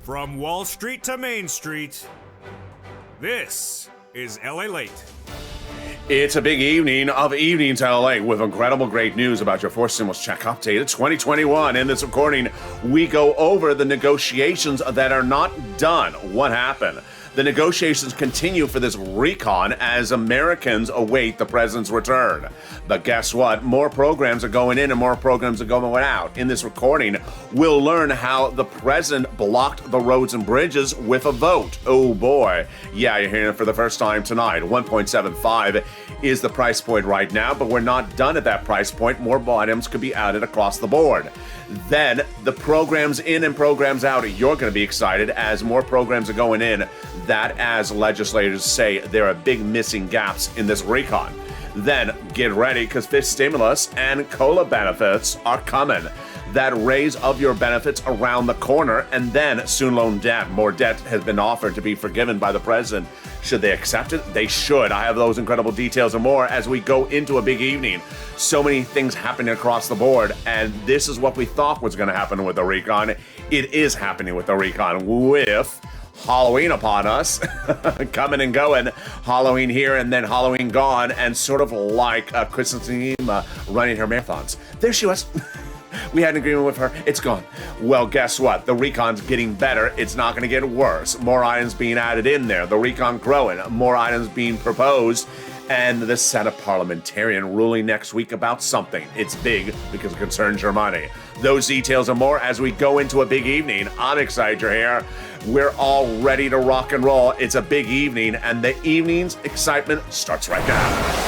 From Wall Street to Main Street, this is LALATE. It's a big evening of Evenings LA with incredible great news about your fourth stimulus check update of 2021. In this recording, we go over the negotiations that are not done. What happened? The negotiations continue for this recon as Americans await the president's return. But guess what? More programs are going in and more programs are going out. In this recording, we'll learn how the president blocked the roads and bridges with a vote. Oh boy. Yeah, you're hearing it for the first time tonight. 1.75 is the price point right now, but we're not done at that price point. More items could be added across the board. Then the programs in and programs out. You're going to be excited as more programs are going in that, as legislators say, there are big missing gaps in this recon. Then get ready because fifth stimulus and COLA benefits are coming. That raise of your benefits around the corner, and then student loan debt. More debt has been offered to be forgiven by the president. Should they accept it? They should. I have those incredible details and more as we go into a big evening. So many things happening across the board, and this is what we thought was going to happen with the recon. It is happening with the recon with Halloween upon us, coming and going, Halloween here and then Halloween gone, and sort of like Kristen running her marathons. There she was. We had an agreement with her. It's gone. Well, guess what? The recon's getting better. It's not going to get worse. More items being added in there. The recon growing. More items being proposed. And the Senate parliamentarian ruling next week about something. It's big because it concerns your money. Those details and more as we go into a big evening. I'm excited you're here. We're all ready to rock and roll. It's a big evening, and the evening's excitement starts right now.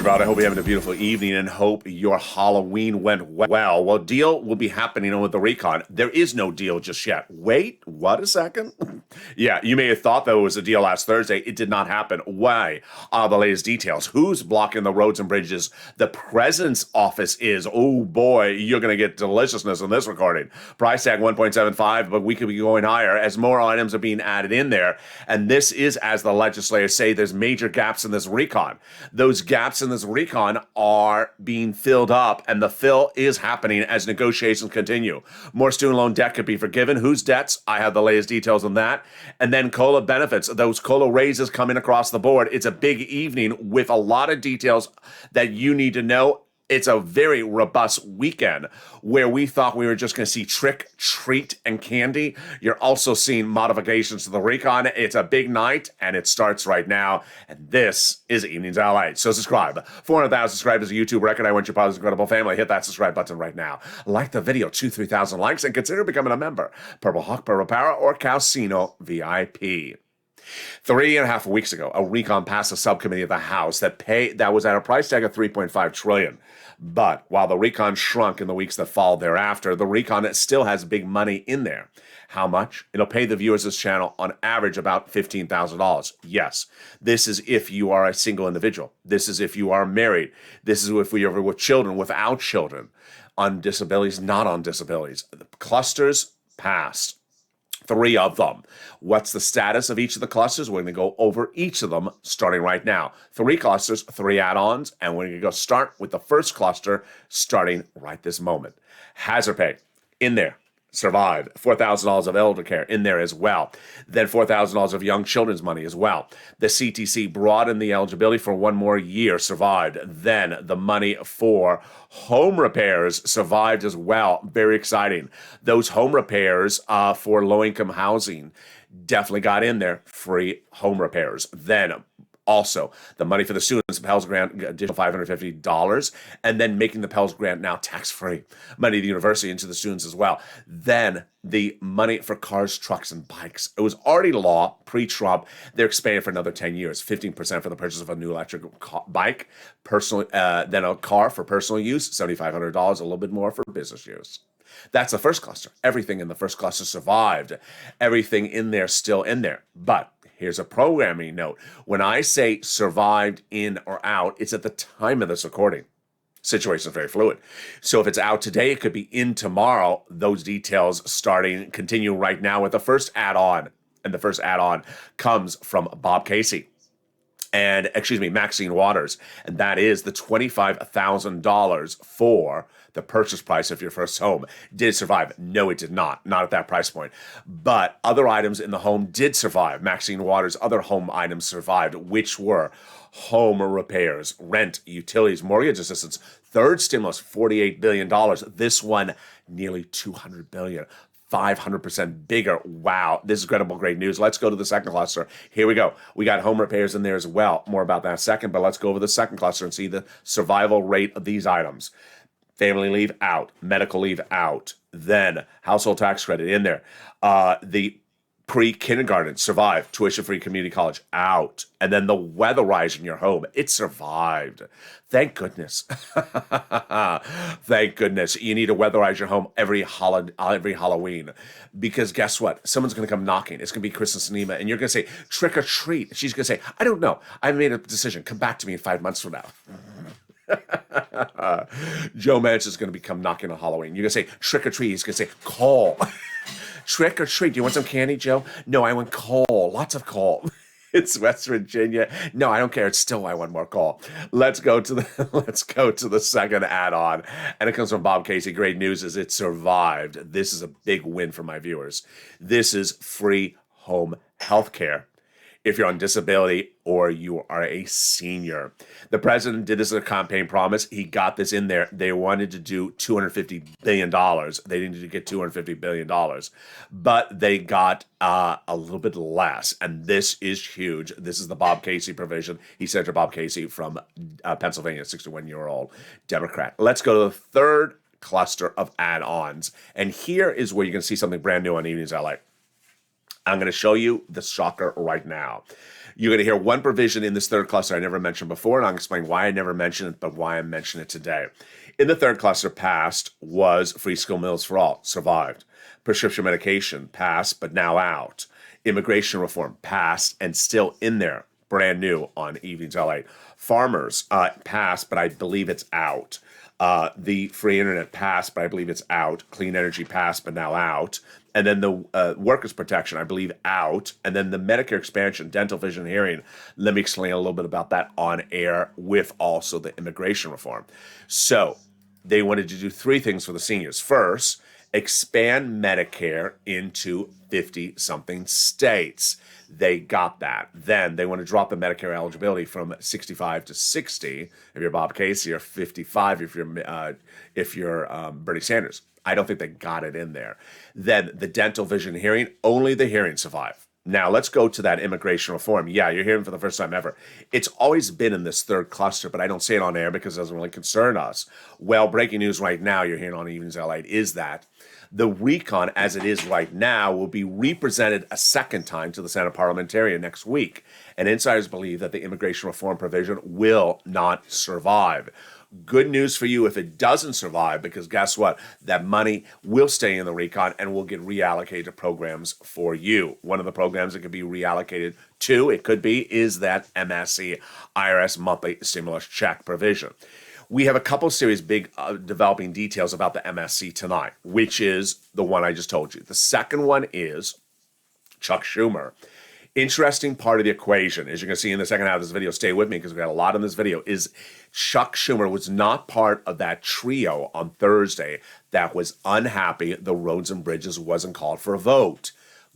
I hope you're having a beautiful evening and hope your Halloween went well. Well, deal will be happening with the recon. There is no deal just yet. Wait, what a second? Yeah, you may have thought that it was a deal last Thursday. It did not happen. Why? The latest details. Who's blocking the roads and bridges? The president's office is. Oh boy, you're going to get deliciousness in this recording. Price tag 1.75, but we could be going higher as more items are being added in there. And this is, as the legislators say, there's major gaps in this recon. Those gaps in this recon are being filled up, and the fill is happening as negotiations continue. More student loan debt could be forgiven. Whose debts? I have the latest details on that. And then COLA benefits, those COLA raises coming across the board. It's a big evening with a lot of details that you need to know. It's a very robust weekend where we thought we were just going to see trick, treat, and candy. You're also seeing modifications to the recon. It's a big night, and it starts right now. And this is Evenings LA. So subscribe. 400,000 subscribers is a YouTube record. I want your part of this incredible family. Hit that subscribe button right now. Like the video, 2,000-3,000 likes, and consider becoming a member. Purple Hawk, Purple Power, or Calcino VIP. 3.5 weeks ago, a recon passed a subcommittee of the House that was at a price tag of $3.5 trillion. But while the recon shrunk in the weeks that followed thereafter, the recon still has big money in there. How much? It'll pay the viewers of this channel on average about $15,000. Yes, this is if you are a single individual. This is if you are married. This is if you're with children, without children, on disabilities, not on disabilities. The clusters passed. 3 of them. What's the status of each of the clusters? We're going to go over each of them starting right now. 3 clusters, 3 add-ons, and we're going to go start with the first cluster starting right this moment. Hazard pay in there. Survived. $4,000 of elder care in there as well. Then $4,000 of young children's money as well. The CTC broadened the eligibility for 1 more year. Survived. Then the money for home repairs survived as well. Very exciting. Those home repairs for low-income housing definitely got in there. Free home repairs. Then also, the money for the students, the Pell Grant, additional $550, and then making the Pell Grant now tax-free. Money to the university and to the students as well. Then the money for cars, trucks, and bikes. It was already law pre-Trump. They're expanding for another 10 years. 15% for the purchase of a new electric bike, then a car for personal use, $7,500, a little bit more for business use. That's the first cluster. Everything in the first cluster survived. Everything in there still in there. But Here's a programming note. When I say survived in or out, it's at the time of this recording. Situation is very fluid. So if it's out today, it could be in tomorrow. Those details continue right now with the first add-on. And the first add-on comes from Bob Casey. And, Maxine Waters. And that is the $25,000 for the purchase price of your first home. Did it survive? No, it did not. Not at that price point. But other items in the home did survive. Maxine Waters' other home items survived, which were home repairs, rent, utilities, mortgage assistance. Third stimulus, $48 billion. This one, nearly $200 billion. 500% bigger. Wow, this is incredible, great news. Let's go to the second cluster. Here we go. We got home repairs in there as well. More about that in a second, but let's go over the second cluster and see the survival rate of these items. Family leave out, medical leave out, then household tax credit in there. The pre-kindergarten survived, tuition-free community college out, and then the weatherize in your home, it survived. Thank goodness. Thank goodness. You need to weatherize your home every Halloween, because guess what? Someone's going to come knocking. It's going to be Kristen Sinema, and you're going to say, trick or treat. She's going to say, I don't know. I made a decision. Come back to me in 5 months from now. Joe Manchin's going to come knocking on Halloween. You're going to say, trick or treat. He's going to say, call. Trick or treat. Do you want some candy, Joe? No, I want coal. Lots of coal. It's West Virginia. No, I don't care. It's still I want more coal. Let's go to the second add-on. And it comes from Bob Casey. Great news is it survived. This is a big win for my viewers. This is free home health care if you're on disability or you are a senior. The president did this as a campaign promise. He got this in there. They wanted to do $250 billion. They didn't need to get $250 billion, but they got a little bit less. And this is huge. This is the Bob Casey provision. He Senator Bob Casey from Pennsylvania, 61-year-old Democrat. Let's go to the third cluster of add-ons. And here is where you can see something brand new on Evenings LA. I'm going to show you the shocker right now. You're going to hear one provision in this third cluster I never mentioned before, and I'll explain why I never mentioned it, but why I mention it today. In the third cluster, passed was free school meals for all, survived. Prescription medication, passed, but now out. Immigration reform, passed, and still in there, brand new on Evenings LA. Farmers, passed, but I believe it's out. The free internet passed, but I believe it's out. Clean energy passed, but now out. And then the workers' protection, I believe, out. And then the Medicare expansion, dental, vision, hearing. Let me explain a little bit about that on air with also the immigration reform. So they wanted to do three things for the seniors. First, expand Medicare into 50-something states. They got that. Then they want to drop the Medicare eligibility from 65 to 60 if you're Bob Casey, or 55 if you're Bernie Sanders. I don't think they got it in there. Then the dental, vision, hearing, only the hearing survive. Now let's go to that immigration reform. Yeah, you're hearing for the first time ever. It's always been in this third cluster, but I don't say it on air because it doesn't really concern us. Well, breaking news right now, you're hearing on Evenings LA, is that the recon, as it is right now, will be represented a second time to the Senate parliamentarian next week. And insiders believe that the immigration reform provision will not survive. Good news for you if it doesn't survive, because guess what? That money will stay in the recon and will get reallocated to programs for you. One of the programs that could be reallocated to, it could be, is that MSC IRS monthly stimulus check provision. We have a couple of serious big developing details about the MSC tonight, which is the one I just told you. The second one is Chuck Schumer. Interesting part of the equation, as you're going to see in the second half of this video, stay with me because we got a lot in this video, is Chuck Schumer was not part of that trio on Thursday that was unhappy the roads and bridges wasn't called for a vote.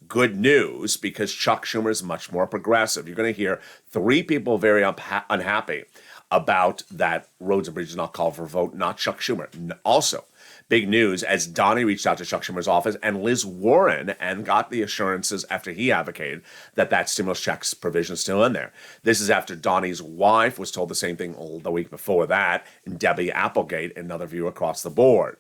Good news, because Chuck Schumer is much more progressive. You're going to hear three people very unhappy about that roads and bridges not called for a vote, not Chuck Schumer. Also, big news, as Donnie reached out to Chuck Schumer's office and Liz Warren and got the assurances after he advocated that stimulus checks provision is still in there. This is after Donnie's wife was told the same thing the week before that, and Debbie Applegate, another view across the board.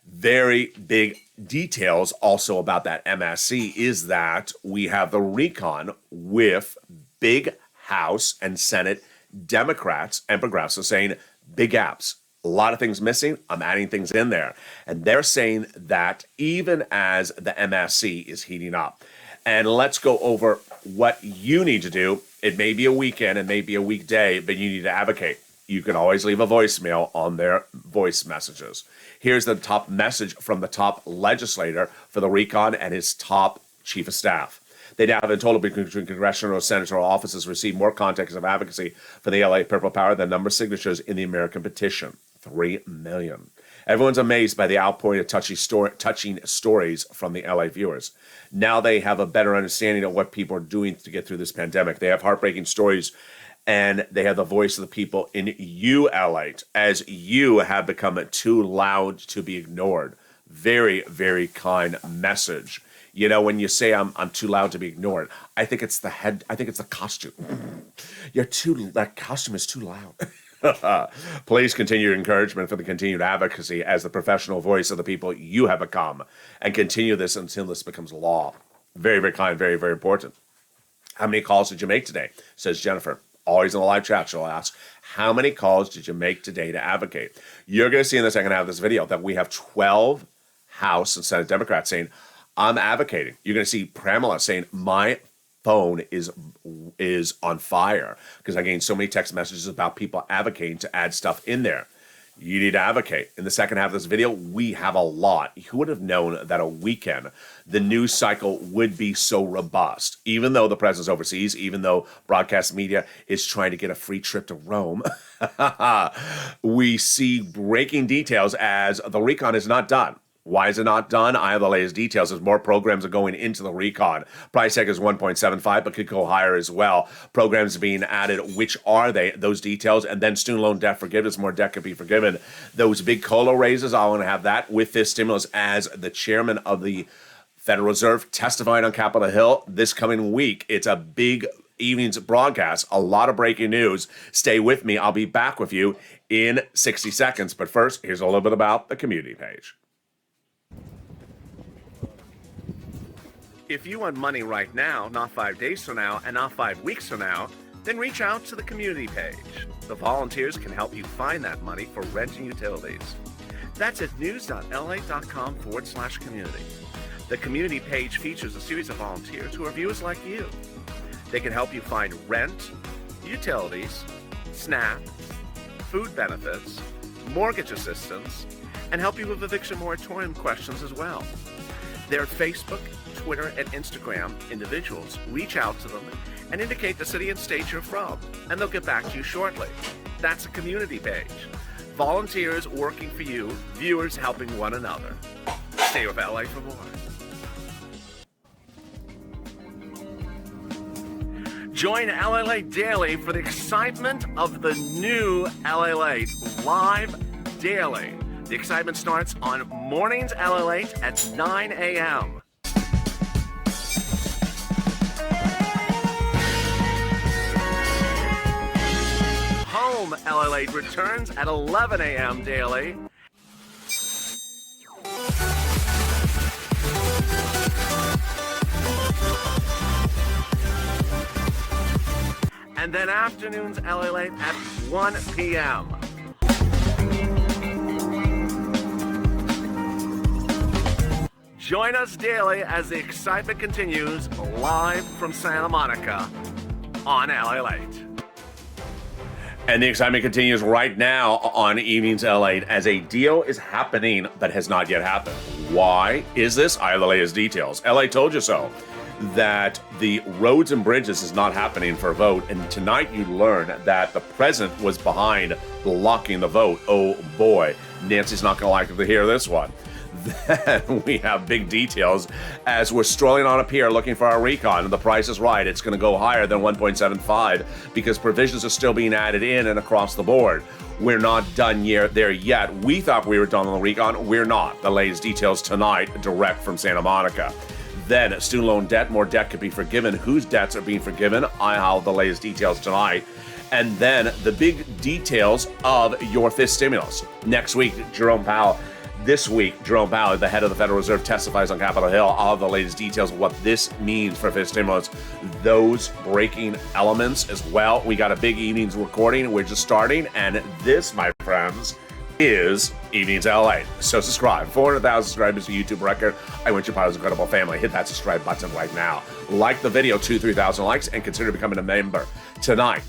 Very big details also about that MSC is that we have the recon with big House and Senate Democrats and progressives saying big gaps. A lot of things missing. I'm adding things in there. And they're saying that even as the MSC is heating up, And let's go over what you need to do. It may be a weekend, it may be a weekday, but you need to advocate. You can always leave a voicemail on their voice messages. Here's the top message from the top legislator for the recon and his top chief of staff. They now have in total between congressional and senatorial offices received more context of advocacy for the LA Purple Power than number of signatures in the American petition, 3 million. Everyone's amazed by the outpouring of touching stories from the LA viewers. Now they have a better understanding of what people are doing to get through this pandemic. They have heartbreaking stories, and they have the voice of the people in you, LA, as you have become too loud to be ignored. Very, very kind message. You know, when you say I'm too loud to be ignored, I think it's the head. I think it's the costume. That costume is too loud. Please continue your encouragement for the continued advocacy as the professional voice of the people you have become, and continue this until this becomes law. Very, very kind, very, very important. How many calls did you make today? Says Jennifer. Always in the live chat, she'll ask, how many calls did you make today to advocate? You're going to see in the second half of this video that we have 12 House and Senate Democrats saying, I'm advocating. You're going to see Pramila saying, my phone is on fire because I gained so many text messages about people advocating to add stuff in there. You need to advocate. In the second half of this video, we have a lot. Who would have known that a weekend, the news cycle would be so robust? Even though the president's overseas, even though broadcast media is trying to get a free trip to Rome, we see breaking details as the recon is not done. Why is it not done? I have the latest details as more programs are going into the recon. Price tag is 1.75, but could go higher as well. Programs being added. Which are they? Those details. And then student loan debt forgiveness. More debt could be forgiven. Those big COLA raises, I want to have that with this stimulus as the chairman of the Federal Reserve testifying on Capitol Hill this coming week. It's a big evening's broadcast. A lot of breaking news. Stay with me. I'll be back with you in 60 seconds. But first, here's a little bit about the community page. If you want money right now, not 5 days from now, and not 5 weeks from now, then reach out to the community page. The volunteers can help you find that money for rent and utilities. That's at news.la.com/community. The community page features a series of volunteers who are viewers like you. They can help you find rent, utilities, SNAP, food benefits, mortgage assistance, and help you with eviction moratorium questions as well. They're Facebook, Twitter, and Instagram individuals. Reach out to them and indicate the city and state you're from, and they'll get back to you shortly. That's a community page. Volunteers working for you, viewers helping one another. Stay with LA for more. Join LALATE Daily for the excitement of the new LALATE live daily. The excitement starts on mornings LALATE at 9 a.m. Home LALATE returns at 11 a.m. daily. And then afternoons LALATE at 1 p.m. Join us daily as the excitement continues live from Santa Monica on LALATE. And the excitement continues right now on Evenings LA as a deal is happening but has not yet happened. Why is this? I have the latest details. LA told you so. That the roads and bridges is not happening for a vote. And tonight you learn that the president was behind blocking the vote. Oh boy, Nancy's not going to like to hear this one. Then we have big details as we're strolling on a pier looking for our recon, and the price is right. It's going to go higher than 1.75 because provisions are still being added in and across the board. We're not done there yet. We thought we were done on the recon. We're not. The latest details tonight, direct from Santa Monica. Then student loan debt, more debt could be forgiven. Whose debts are being forgiven? I have the latest details tonight. And then the big details of your fifth stimulus. Next week, Jerome Powell. This week, Jerome Powell, the head of the Federal Reserve, testifies on Capitol Hill. All of the latest details of what this means for fifth stimulus. Those breaking elements as well. We got a big evening's recording. We're just starting. And this, my friends, is Evenings LA. So subscribe. 400,000 subscribers to YouTube record. I want you part of this incredible family. Hit that subscribe button right now. Like the video, 3,000 likes, and consider becoming a member. Tonight,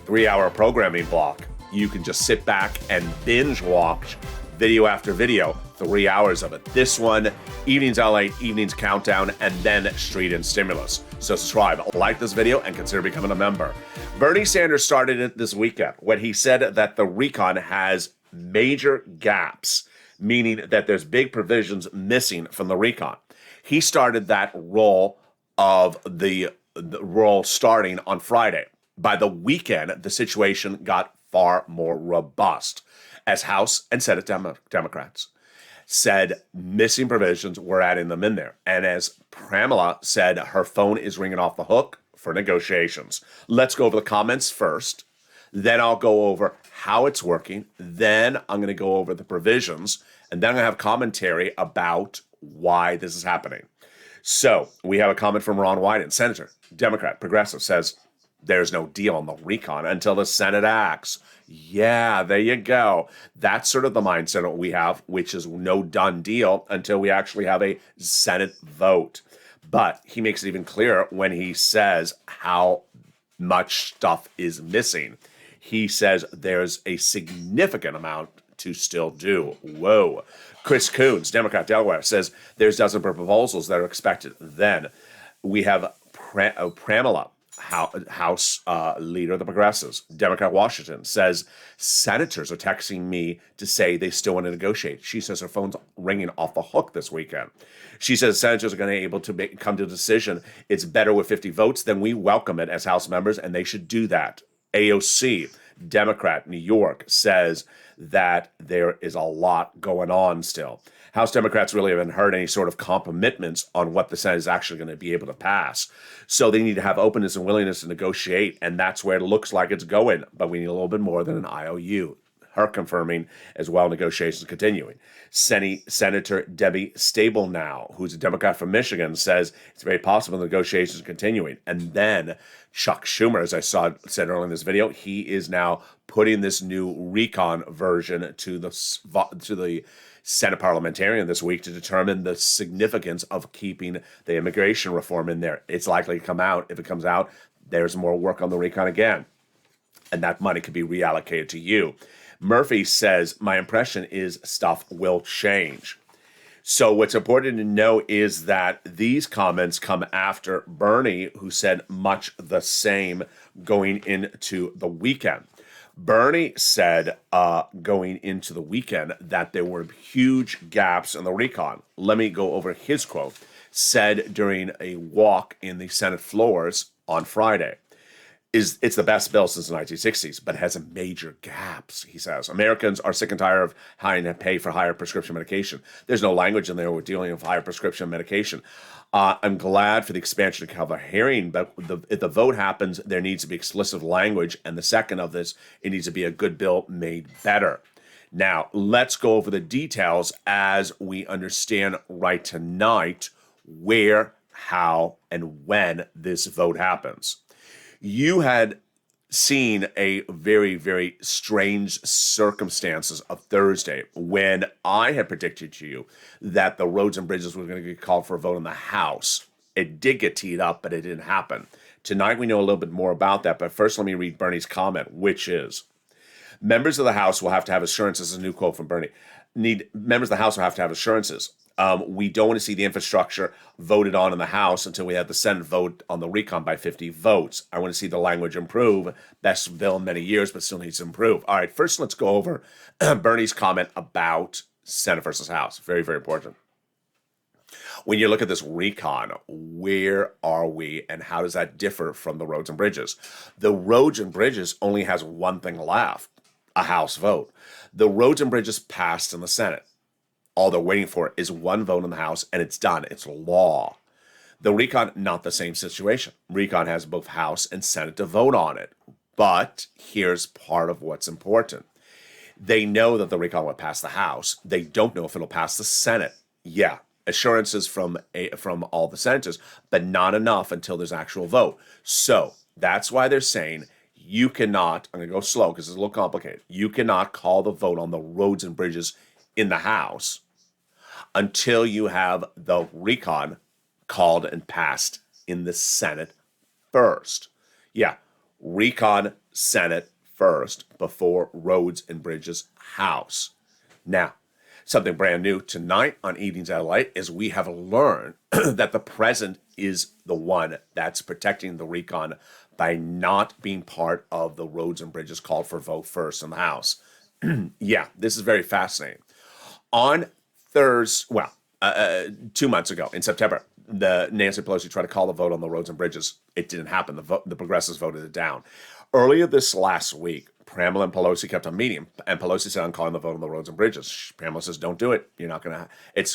3-hour programming block. You can just sit back and binge watch video after video, 3 hours of it. This one, Evenings LA, Evenings Countdown, and then Street and Stimulus. So subscribe, like this video, and consider becoming a member. Bernie Sanders started it this weekend when he said that the recon has major gaps, meaning that there's big provisions missing from the recon. He started that role of the role starting on Friday. By the weekend, the situation got far more robust as House and Senate Democrats said missing provisions, we're adding them in there. And as Pramila said, her phone is ringing off the hook for negotiations. Let's go over the comments first. Then I'll go over how it's working. Then I'm going to go over the provisions. And then I'm going to have commentary about why this is happening. So we have a comment from Ron Wyden, Senator, Democrat, Progressive, says there's no deal on the recon until the Senate acts. Yeah, there you go. That's sort of the mindset we have, which is no done deal until we actually have a Senate vote. But he makes it even clearer when he says how much stuff is missing. He says there's a significant amount to still do. Whoa. Chris Coons, Democrat, Delaware, says there's dozens of proposals that are expected. Then we have Pramila, House leader of the Progressives, Democrat, Washington, says senators are texting me to say they still want to negotiate. She says her phone's ringing off the hook this weekend. She says senators are going to be able to come to a decision. It's better with 50 votes. Then we welcome it as House members, and they should do that. AOC, Democrat, New York, says that there is a lot going on still. House Democrats really haven't heard any sort of commitments on what the Senate is actually going to be able to pass. So they need to have openness and willingness to negotiate, and that's where it looks like it's going. But we need a little bit more than an IOU. Her confirming as well, negotiations continuing. Senator Debbie Stabenow, who's a Democrat from Michigan, says it's very possible the negotiations are continuing. And then Chuck Schumer, as I said earlier in this video, he is now putting this new recon version to the Senate parliamentarian this week to determine the significance of keeping the immigration reform in there. It's likely to come out. If it comes out, there's more work on the recon again. And that money could be reallocated to you. Murphy says, my impression is stuff will change. So what's important to know is that these comments come after Bernie, who said much the same going into the weekend. Bernie said going into the weekend that there were huge gaps in the recon. Let me go over his quote. Said during a walk in the Senate floors on Friday. It's the best bill since the 1960s, but has major gaps, he says. Americans are sick and tired of having to pay for higher prescription medication. There's no language in there with dealing with higher prescription medication. I'm glad for the expansion to cover hearing, but if the vote happens, there needs to be explicit language. And the second of this, it needs to be a good bill made better. Now, let's go over the details as we understand right tonight where, how, and when this vote happens. You had seen a very, very strange circumstances of Thursday when I had predicted to you that the roads and bridges were going to get called for a vote in the House. It did get teed up, but it didn't happen. Tonight we know a little bit more about that, but first let me read Bernie's comment, which is, members of the House will have to have assurances, a new quote from Bernie, members of the House will have to have assurances. We don't want to see the infrastructure voted on in the House until we have the Senate vote on the recon by 50 votes. I want to see the language improve. Best bill in many years, but still needs to improve. All right, first let's go over Bernie's comment about Senate versus House. Very, very important. When you look at this recon, where are we and how does that differ from the roads and bridges? The roads and bridges only has one thing left, a House vote. The roads and bridges passed in the Senate. All they're waiting for is one vote in the House, and it's done. It's law. The recon, not the same situation. Recon has both House and Senate to vote on it. But here's part of what's important. They know that the recon will pass the House. They don't know if it'll pass the Senate. Yeah, assurances from all the senators, but not enough until there's actual vote. So that's why they're saying you cannot, I'm going to go slow because it's a little complicated. You cannot call the vote on the roads and bridges in the House until you have the recon called and passed in the Senate first. Yeah, recon Senate first before roads and bridges House. Now, something brand new tonight on Evenings at LALATE is we have learned that the president is the one that's protecting the recon by not being part of the roads and bridges called for vote first in the House. Yeah, this is very fascinating. On Thursday, 2 months ago in September, the Nancy Pelosi tried to call the vote on the roads and bridges. It didn't happen. The progressives voted it down. Earlier this last week, Pramila and Pelosi kept on meeting, and Pelosi said, "I'm calling the vote on the roads and bridges." Pramila says, "Don't do it. You're not going to.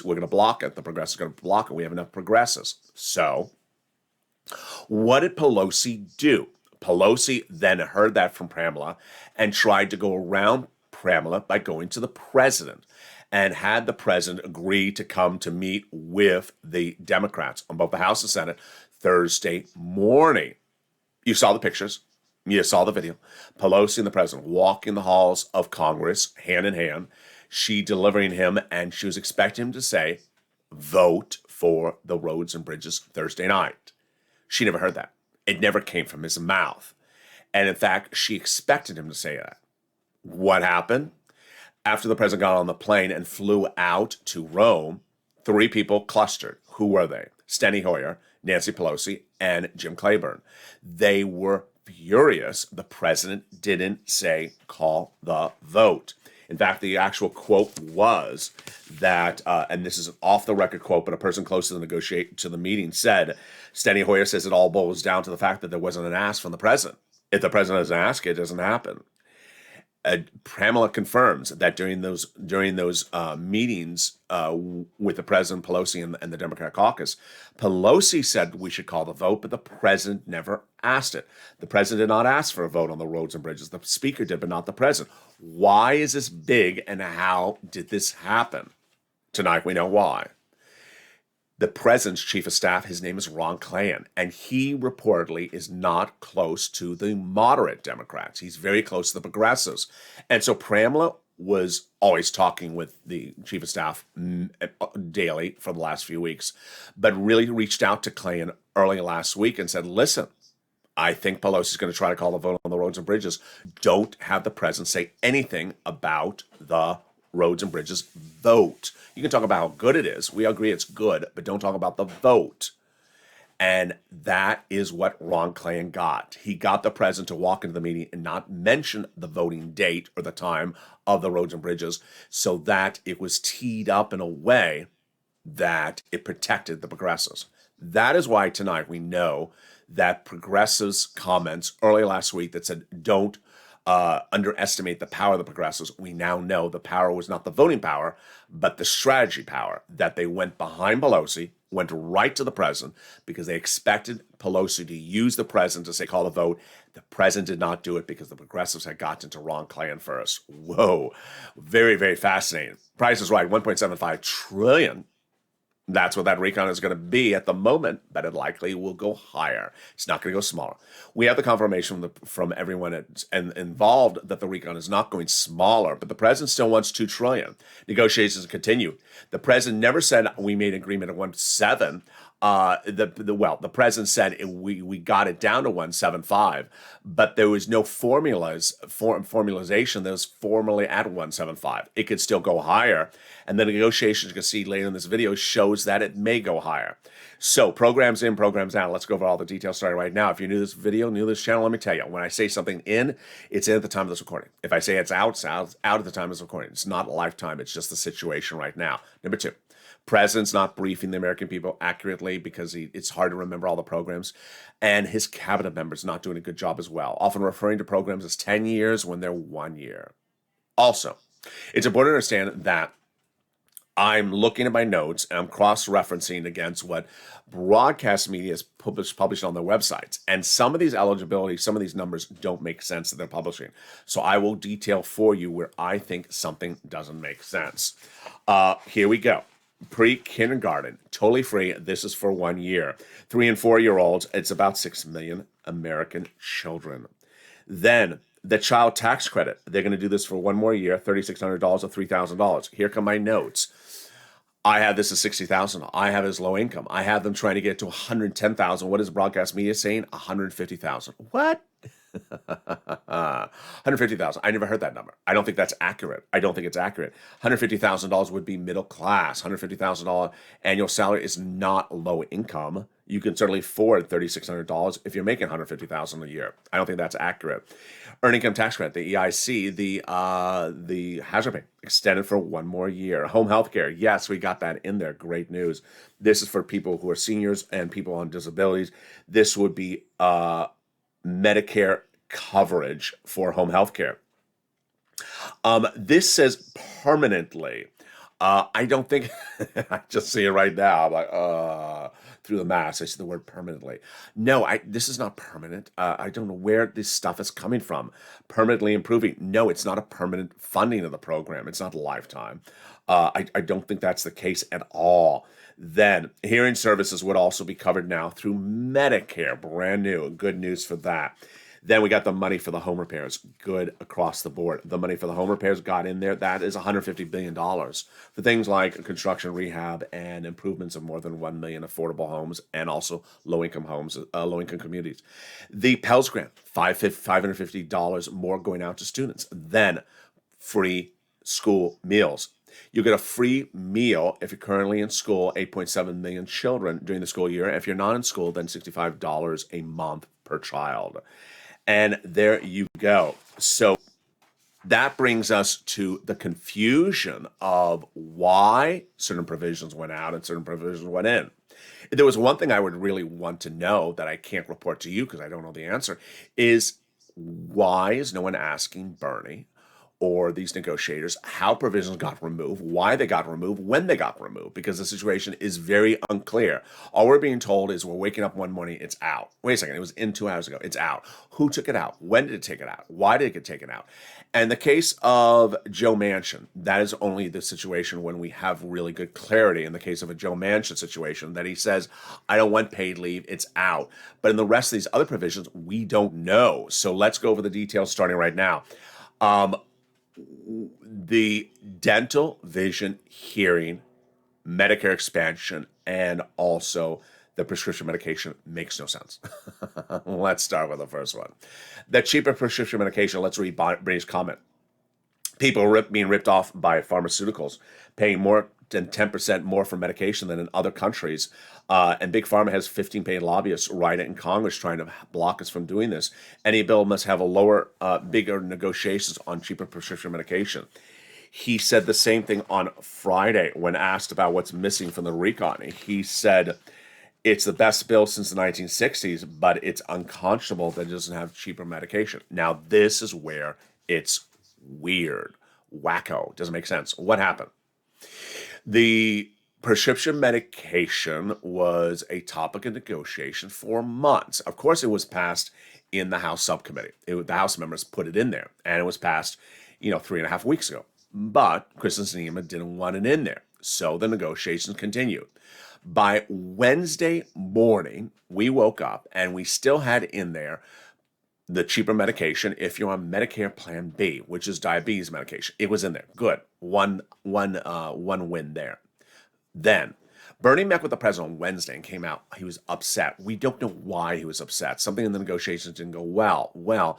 We're going to block it. The progressives are going to block it. We have enough progressives." So, what did Pelosi do? Pelosi then heard that from Pramila and tried to go around Pramila by going to the president, and had the president agree to come to meet with the Democrats on both the House and Senate Thursday morning. You saw the pictures. You saw the video. Pelosi and the president walking the halls of Congress hand in hand. She delivering him, and she was expecting him to say, "Vote for the roads and bridges Thursday night." She never heard that. It never came from his mouth. And in fact, she expected him to say that. What happened? After the president got on the plane and flew out to Rome, 3 people clustered. Who were they? Steny Hoyer, Nancy Pelosi, and Jim Clyburn. They were furious the president didn't say call the vote. In fact, the actual quote was that, and this is an off-the-record quote, but a person close to the meeting said, Steny Hoyer says it all boils down to the fact that there wasn't an ask from the president. If the president doesn't ask, it doesn't happen. Pramila confirms that during those meetings with the president, Pelosi, and the Democrat caucus, Pelosi said we should call the vote, but the president never asked it. The president did not ask for a vote on the roads and bridges. The speaker did, but not the president. Why is this big, and how did this happen? Tonight we know why. The president's chief of staff, his name is Ron Klain, and he reportedly is not close to the moderate Democrats. He's very close to the progressives. And so Pramila was always talking with the chief of staff daily for the last few weeks, but really reached out to Klain early last week and said, "Listen, I think Pelosi's going to try to call the vote on the roads and bridges. Don't have the president say anything about the roads and bridges vote. You can talk about how good it is. We agree it's good, but don't talk about the vote." And that is what Ron Klain got. He got the president to walk into the meeting and not mention the voting date or the time of the roads and bridges, so that it was teed up in a way that it protected the progressives. That is why tonight we know that progressives' comments early last week that said don't underestimate the power of the progressives. We now know the power was not the voting power, but the strategy power, that they went behind Pelosi, went right to the president because they expected Pelosi to use the president to say call the vote. The president did not do it because the progressives had gotten to Ron Klain first. Whoa, very, very fascinating. Price is right, 1.75 trillion. That's what that recon is going to be at the moment, but it likely will go higher. It's not going to go smaller. We have the confirmation from everyone involved that the recon is not going smaller, but the president still wants $2 trillion. Negotiations continue. The president never said we made an agreement at 1.7. The president said we got it down to 1.75, but there was no formalization that was formally at 1.75. It could still go higher, and the negotiations you can see later in this video shows that it may go higher. So programs in, programs out. Let's go over all the details starting right now. If you're new to this video, new to this channel, let me tell you, when I say something in, it's in at the time of this recording. If I say it's out at the time of this recording. It's not a lifetime. It's just the situation right now. Number 2. President's not briefing the American people accurately because it's hard to remember all the programs. And his cabinet members not doing a good job as well, often referring to programs as 10 years when they're 1 year. Also, it's important to understand that I'm looking at my notes and I'm cross-referencing against what broadcast media is published on their websites. And some of these eligibility, some of these numbers don't make sense that they're publishing. So I will detail for you where I think something doesn't make sense. Here we go. Pre-kindergarten, totally free. This is for 1 year. 3 and 4 year olds, it's about 6 million American children. Then the child tax credit, they're going to do this for one more year, $3,600 or $3,000. Here come my notes. I have this as 60,000. I have it as low income. I have them trying to get to 110,000. What is broadcast media saying? 150,000. What? 150,000. I never heard that number. I don't think that's accurate. I don't think it's accurate. $150,000 would be middle class. $150,000 annual salary is not low income. You can certainly afford $3,600 if you're making $150,000 a year. I don't think that's accurate. Earned income tax credit, the EIC, the hazard pay extended for one more year. Home health care, yes, we got that in there. Great news. This is for people who are seniors and people on disabilities. This would be Medicare coverage for home health care. This says permanently. I don't think, I just see it right now. I'm like, through the mask, I see the word permanently. No, this is not permanent. I don't know where this stuff is coming from. Permanently improving. No, it's not a permanent funding of the program. It's not a lifetime. I don't think that's the case at all. Then hearing services would also be covered now through Medicare. Brand new. Good news for that. Then we got the money for the home repairs. Good across the board. The money for the home repairs got in there. That is $150 billion for things like construction, rehab, and improvements of more than 1 million affordable homes and also low-income homes, low-income communities. The Pell Grant, $550 more going out to students. Then free school meals. You get a free meal if you're currently in school, 8.7 million children during the school year. If you're not in school, then $65 a month per child. And there you go. So that brings us to the confusion of why certain provisions went out and certain provisions went in. If there was one thing I would really want to know that I can't report to you because I don't know the answer, is why is no one asking Bernie or these negotiators how provisions got removed, why they got removed, when they got removed, because the situation is very unclear. All we're being told is we're waking up one morning, it's out. Wait a second, it was in 2 hours ago, it's out. Who took it out? When did it take it out? Why did it get taken out? And the case of Joe Manchin, that is only the situation when we have really good clarity. In the case of a Joe Manchin situation, that he says, I don't want paid leave, it's out. But in the rest of these other provisions, we don't know. So let's go over the details starting right now. The dental, vision, hearing, Medicare expansion, and also the prescription medication makes no sense. Let's start with the first one. The cheaper prescription medication, let's read Bernie's comment. People are being ripped off by pharmaceuticals, paying more than 10% more for medication than in other countries. And Big Pharma has 15 paid lobbyists right in Congress trying to block us from doing this. Any bill must have a lower, bigger negotiations on cheaper prescription medication. He said the same thing on Friday when asked about what's missing from the recon. He said, it's the best bill since the 1960s, but it's unconscionable that it doesn't have cheaper medication. Now, this is where it's weird, wacko, doesn't make sense. What happened? The prescription medication was a topic of negotiation for months. Of course, it was passed in the House subcommittee. The House members put it in there, and it was passed, 3.5 weeks ago. But Kristen Sinema didn't want it in there, so the negotiations continued. By Wednesday morning, we woke up and we still had in there the cheaper medication if you're on Medicare Plan B, which is diabetes medication. It was in there. Good. One win there. Then Bernie met with the president on Wednesday and came out. He was upset. We don't know why he was upset. Something in the negotiations didn't go well. Well,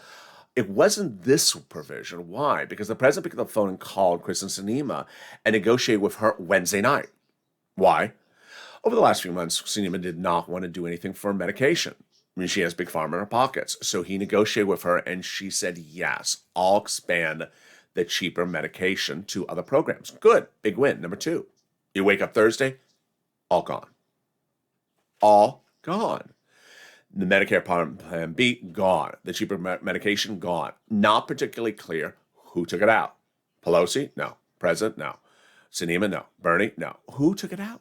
it wasn't this provision. Why? Because the president picked up the phone and called Kristen Sinema and negotiated with her Wednesday night. Why? Over the last few months, Sinema did not want to do anything for medication. I mean, she has Big Pharma in her pockets. So he negotiated with her and she said, yes, I'll expand the cheaper medication to other programs. Good. Big win. Number 2. You wake up Thursday, all gone. All gone. The Medicare Plan B, gone. The cheaper medication, gone. Not particularly clear who took it out. Pelosi? No. President? No. Sinema? No. Bernie? No. Who took it out?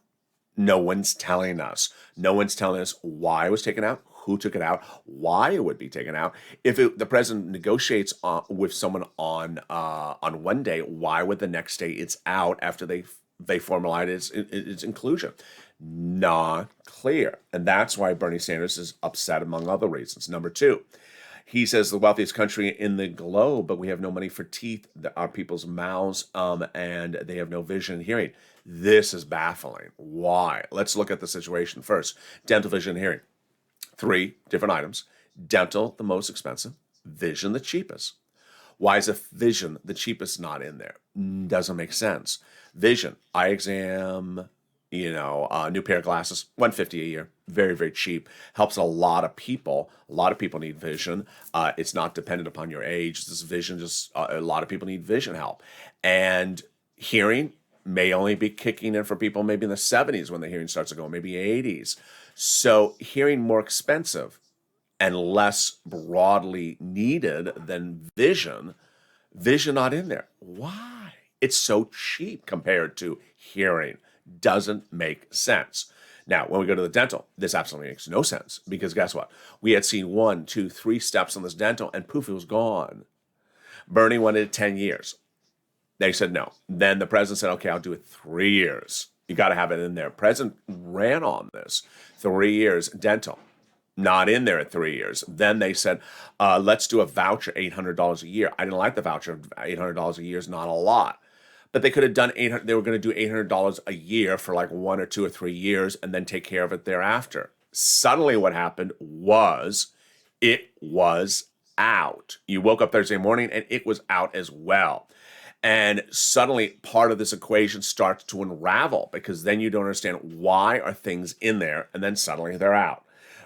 No one's telling us. No one's telling us why it was taken out, who took it out, why it would be taken out. If the president negotiates with someone on one day, why would the next day it's out after they formalize its inclusion? Not clear. And that's why Bernie Sanders is upset, among other reasons. Number 2, He says the wealthiest country in the globe, but we have no money for teeth, our people's mouths, and they have no vision and hearing. This is baffling. Why? Let's look at the situation first. Dental, vision, and hearing. 3 different items. Dental, the most expensive. Vision, the cheapest. Why is vision the cheapest not in there? Doesn't make sense. Vision, eye exam, new pair of glasses, $150 a year. Very, very cheap. Helps a lot of people. A lot of people need vision. It's not dependent upon your age. This vision, just a lot of people need vision help. And hearing may only be kicking in for people maybe in the 70s when the hearing starts to go, maybe 80s. So hearing more expensive and less broadly needed than vision not in there. Why? It's so cheap compared to hearing. Doesn't make sense. Now, when we go to the dental, this absolutely makes no sense because guess what? We had seen 1, 2, 3 steps on this dental and poof, it was gone. Bernie wanted 10 years. They said no. Then the president said, okay, I'll do it 3 years. You got to have it in there. President ran on this. 3 years, dental. Not in there at 3 years. Then they said, let's do a voucher, $800 a year. I didn't like the voucher. $800 a year is not a lot. But they could have done $800. They were going to do $800 a year for like 1 or 2 or 3 years and then take care of it thereafter. Suddenly what happened was it was out. You woke up Thursday morning and it was out as well. And suddenly part of this equation starts to unravel because then you don't understand why are things in there and then suddenly they're out.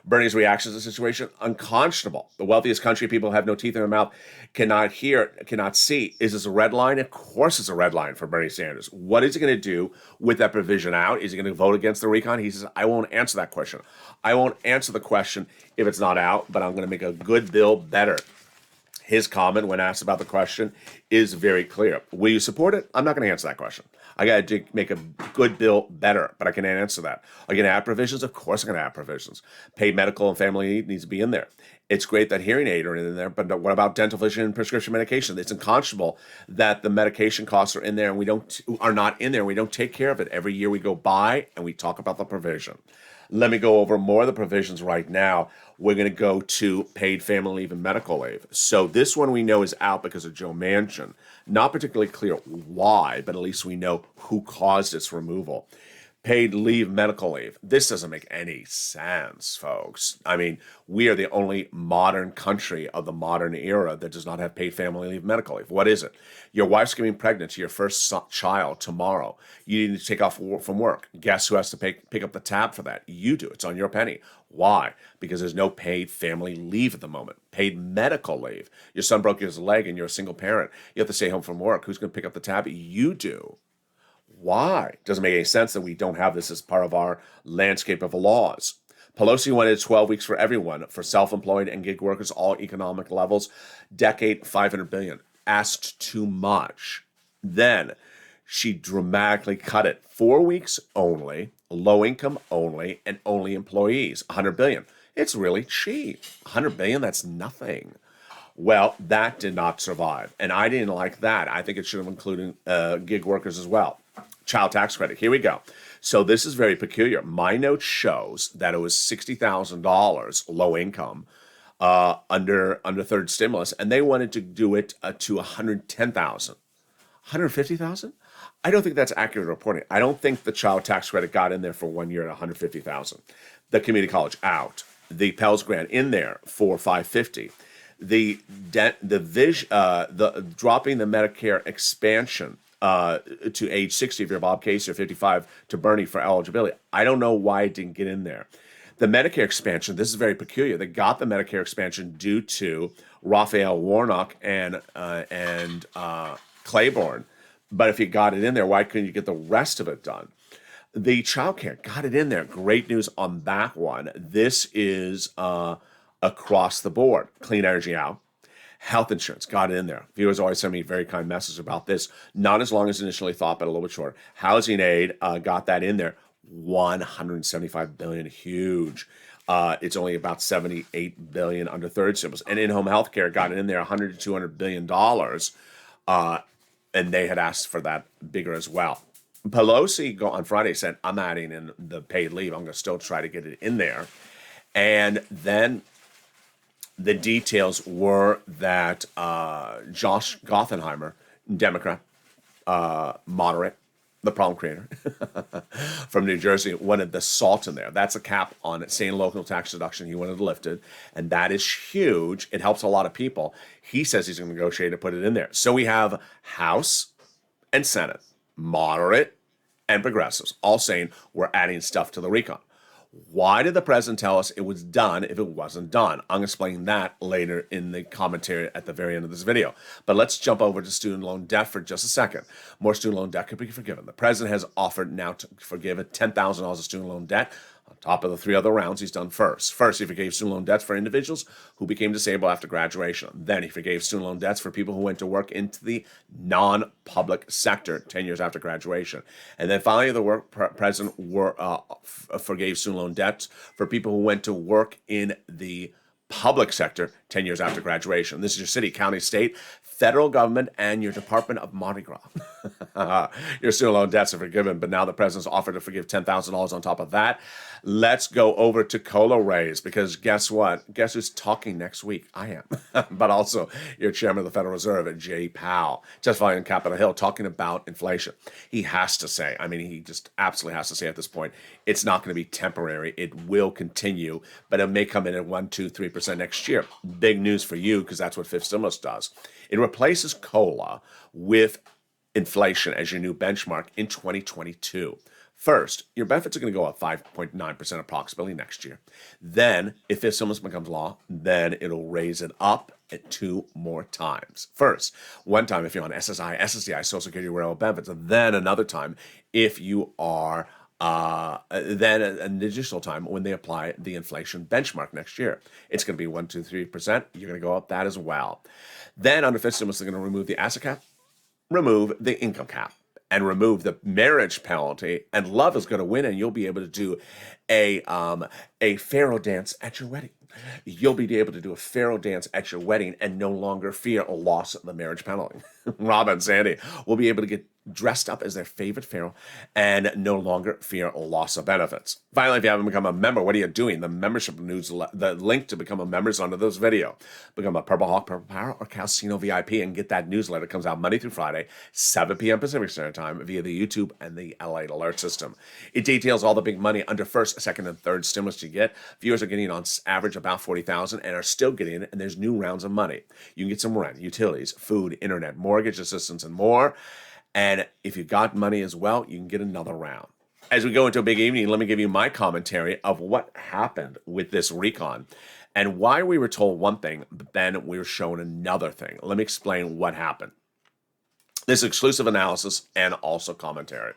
Bernie's reaction to the situation, unconscionable. The wealthiest country, people have no teeth in their mouth, cannot hear, cannot see. Is this a red line? Of course it's a red line for Bernie Sanders. What is he going to do with that provision out? Is he going to vote against the recon? He says, I won't answer that question. I won't answer the question if it's not out, but I'm going to make a good bill better. His comment when asked about the question is very clear. Will you support it? I'm not going to answer that question. I got to make a good bill better, but I can answer that. Are you going to add provisions? Of course I'm going to add provisions. Paid medical and family need needs to be in there. It's great that hearing aid are in there, but what about dental, vision, and prescription medication? It's unconscionable that the medication costs are in there and we are not in there. We don't take care of it. Every year we go by and we talk about the provision. Let me go over more of the provisions right now. We're going to go to paid family leave and medical leave. So this one we know is out because of Joe Manchin. Not particularly clear why, but at least we know who caused its removal. Paid leave, medical leave. This doesn't make any sense, folks. I mean, we are the only modern country of the modern era that does not have paid family leave, medical leave. What is it? Your wife's getting pregnant to your first child tomorrow. You need to take off from work. Guess who has to pick up the tab for that? You do. It's on your penny. Why? Because there's no paid family leave at the moment. Paid medical leave. Your son broke his leg and you're a single parent. You have to stay home from work. Who's going to pick up the tab? You do. Why? Doesn't make any sense that we don't have this as part of our landscape of laws. Pelosi wanted 12 weeks for everyone, for self-employed and gig workers, all economic levels. Decade, $500 billion. Asked too much. Then she dramatically cut it. 4 weeks only, low income only, and only employees. $100 billion. It's really cheap. $100 billion, that's nothing. Well, that did not survive, and I didn't like that. I think it should have included gig workers as well. Child tax credit. Here we go. So this is very peculiar. My note shows that it was $60,000 low income under third stimulus, and they wanted to do it to $110,000, $150,000. I don't think that's accurate reporting. I don't think the child tax credit got in there for 1 year at $150,000. The community college out. The Pell's grant in there for $550,000. The dropping the Medicare expansion to age 60 if you're Bob Casey or 55 to Bernie for eligibility. I don't know why it didn't get in there. The Medicare expansion, this is very peculiar. They got the Medicare expansion due to Raphael Warnock and Claiborne. But if you got it in there, why couldn't you get the rest of it done? The child care, got it in there. Great news on that one. This is across the board. Clean energy out. Health insurance, got it in there. Viewers always send me very kind messages about this. Not as long as initially thought, but a little bit shorter. Housing aid, got that in there. $175 billion, huge. It's only about $78 billion under third stimulus. And in-home health care, got it in there, $100 to $200 billion. And they had asked for that bigger as well. Pelosi on Friday said, I'm adding in the paid leave. I'm going to still try to get it in there. And then The details were that Josh Gothenheimer, Democrat, moderate, the problem creator from New Jersey, wanted the SALT in there. That's a cap on state and local tax deduction he wanted lifted, and that is huge. It helps a lot of people. He says he's going to negotiate to put it in there. So we have House and Senate, moderate and progressives, all saying we're adding stuff to the recon. Why did the president tell us it was done if it wasn't done? I'm going to explain that later in the commentary at the very end of this video. But let's jump over to student loan debt for just a second. More student loan debt could be forgiven. The president has offered now to forgive $10,000 of student loan debt on top of the 3 other rounds he's done first. First, he forgave student loan debts for individuals who became disabled after graduation. Then he forgave student loan debts for people who went to work into the non-public sector 10 years after graduation. And then finally, the president forgave student loan debts for people who went to work in the public sector 10 years after graduation. This is your city, county, state, federal government, and your Department of Mardi Gras. Your student loan debts are forgiven, but now the president's offered to forgive $10,000 on top of that. Let's go over to COLA raise, because guess what? Guess who's talking next week? I am. But also your chairman of the Federal Reserve, Jay Powell, testifying on Capitol Hill, talking about inflation. He has to say, he just absolutely has to say at this point, it's not going to be temporary. It will continue, but it may come in at 1%, 2%, 3% next year. Big news for you, because that's what fifth stimulus does. It replaces COLA with inflation as your new benchmark in 2022. First, your benefits are going to go up 5.9% approximately next year. Then, if fifth stimulus becomes law, then it'll raise it up at 2 more times. First, one time if you're on SSI, SSDI, Social Security, Rural Benefits, and then another time if you are then an additional time when they apply the inflation benchmark next year. It's going to be 1%, 2%, 3%. You're going to go up that as well. Then under fifth stimulus, they're going to remove the asset cap, remove the income cap, and remove the marriage penalty. And love is going to win, and you'll be able to do a pharaoh dance at your wedding. You'll be able to do a pharaoh dance at your wedding and no longer fear a loss of the marriage penalty. Rob and Sandy will be able to get dressed up as their favorite pharaoh and no longer fear a loss of benefits. Finally, if you haven't become a member, what are you doing? The membership news, the link to become a member is under this video. Become a Purple Hawk, Purple Power, or Casino VIP and get that newsletter. It comes out Monday through Friday, 7 p.m. Pacific Standard Time via the YouTube and the LALATE alert system. It details all the big money under first, second, and third stimulus you get. Viewers are getting on average about $40,000 and are still getting it, and there's new rounds of money. You can get some rent, utilities, food, internet, mortgage assistance, and more. And if you got money as well, you can get another round. As we go into a big evening, let me give you my commentary of what happened with this recon and why we were told one thing, but then we were shown another thing. Let me explain what happened. This exclusive analysis and also commentary.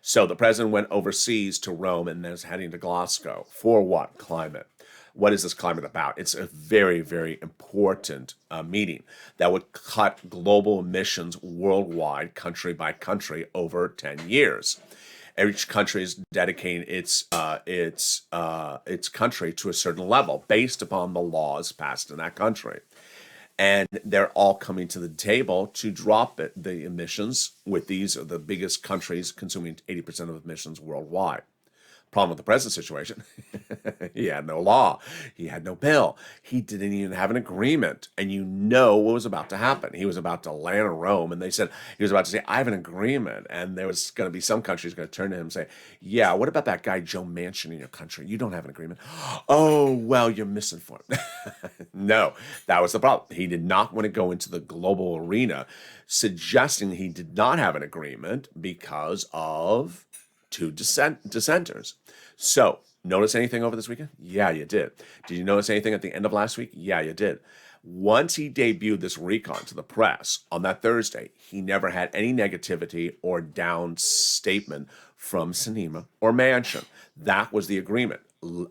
So the president went overseas to Rome and then is heading to Glasgow. For what? Climate. What is this climate about? It's a very, very important meeting that would cut global emissions worldwide, country by country, over 10 years. Each country is dedicating its country to a certain level based upon the laws passed in that country. And they're all coming to the table to drop the emissions, with these are the biggest countries consuming 80% of emissions worldwide. Problem with the present situation, he had no law, he had no bill, he didn't even have an agreement, and you know what was about to happen. He was about to land in Rome, and they said, he was about to say, I have an agreement, and there was going to be some countries going to turn to him and say, yeah, what about that guy Joe Manchin in your country? You don't have an agreement. Oh, well, you're misinformed. No, that was the problem. He did not want to go into the global arena, suggesting he did not have an agreement because of 2 dissenters. So, notice anything over this weekend? Yeah, you did. Did you notice anything at the end of last week? Yeah, you did. Once he debuted this recon to the press on that Thursday, he never had any negativity or down statement from Sinema or Manchin. That was the agreement.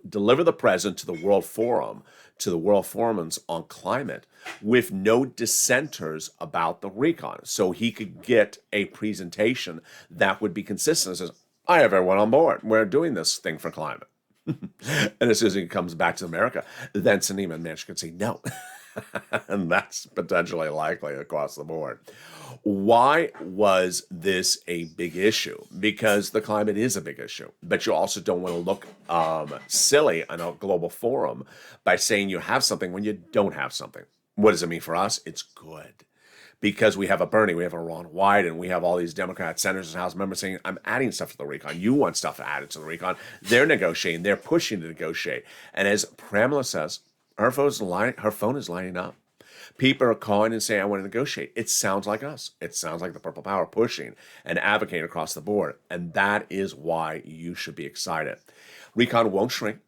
Deliver the president to the World Forum, to the World Forums on climate, with no dissenters about the recon, so he could get a presentation that would be consistent. It says, I have everyone on board. We're doing this thing for climate. And as soon as he comes back to America, then Sinema and Manchin can say no. And that's potentially likely across the board. Why was this a big issue? Because the climate is a big issue, but you also don't want to look silly on a global forum by saying you have something when you don't have something. What does it mean for us? It's good. Because we have a Bernie, we have a Ron Wyden, and we have all these Democrat senators and House members saying, I'm adding stuff to the recon. You want stuff added to the recon. They're negotiating. They're pushing to negotiate. And as Pramila says, her phone is lining up. People are calling and saying, I want to negotiate. It sounds like us. It sounds like the Purple Power pushing and advocating across the board. And that is why you should be excited. Recon won't shrink.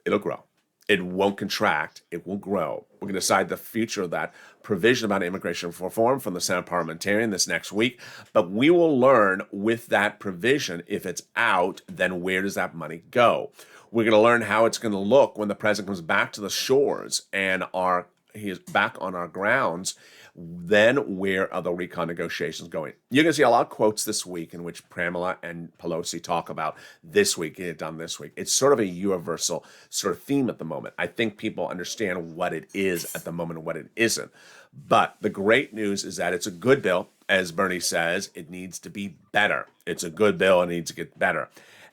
It'll grow. It won't contract. It will grow. We're going to decide the future of that provision about immigration reform from the Senate parliamentarian this next week. But we will learn with that provision, if it's out, then where does that money go? We're going to learn how it's going to look when the president comes back to the shores and he is back on our grounds. Then where are the recon negotiations going? You're going to see a lot of quotes this week in which Pramila and Pelosi talk about this week, get it done this week. It's sort of a universal sort of theme at the moment. I think people understand what it is at the moment and what it isn't. But the great news is that it's a good bill. As Bernie says, it needs to be better. It's a good bill. It needs to get better.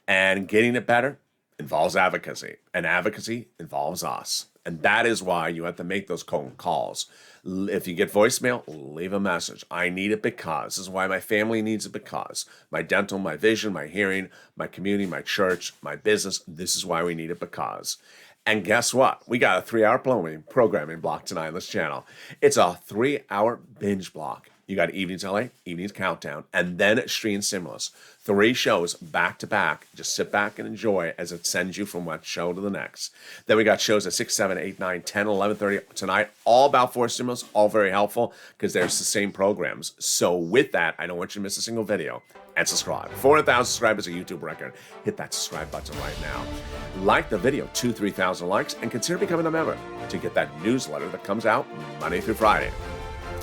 And getting it better involves advocacy. And advocacy involves us. And that is why you have to make those calls. If you get voicemail, leave a message. I need it because. This is why my family needs it because. My dental, my vision, my hearing, my community, my church, my business. This is why we need it because. And guess what? We got a 3-hour programming block tonight on this channel. It's a 3-hour binge block. You got Evenings LA, Evenings Countdown, and then Extreme Stimulus. 3 shows back to back. Just sit back and enjoy as it sends you from one show to the next. Then we got shows at 6, 7, 8, 9, 10, 11:30 tonight, all about forced stimulus, all very helpful because they're the same programs. So with that, I don't want you to miss a single video. And subscribe. 400,000 subscribers, a YouTube record. Hit that subscribe button right now. Like the video, 2,000-3,000 likes, and consider becoming a member to get that newsletter that comes out Monday through Friday.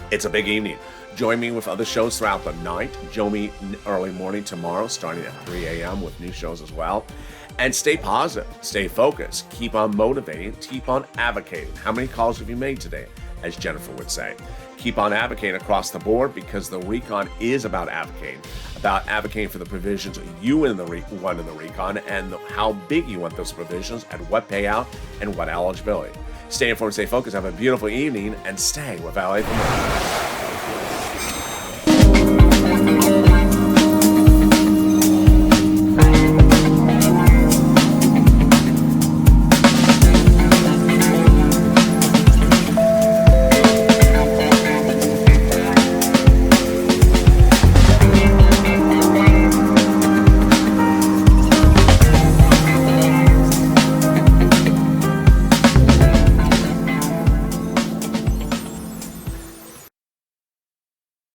It's a big evening. Join me with other shows throughout the night. Join me early morning tomorrow, starting at 3 a.m. with new shows as well. And stay positive, stay focused, keep on motivating, keep on advocating. How many calls have you made today, as Jennifer would say? Keep on advocating across the board because the recon is about advocating for the provisions you want in the recon and how big you want those provisions, at what payout, and what eligibility. Stay informed, stay focused, have a beautiful evening, and stay with LA for more.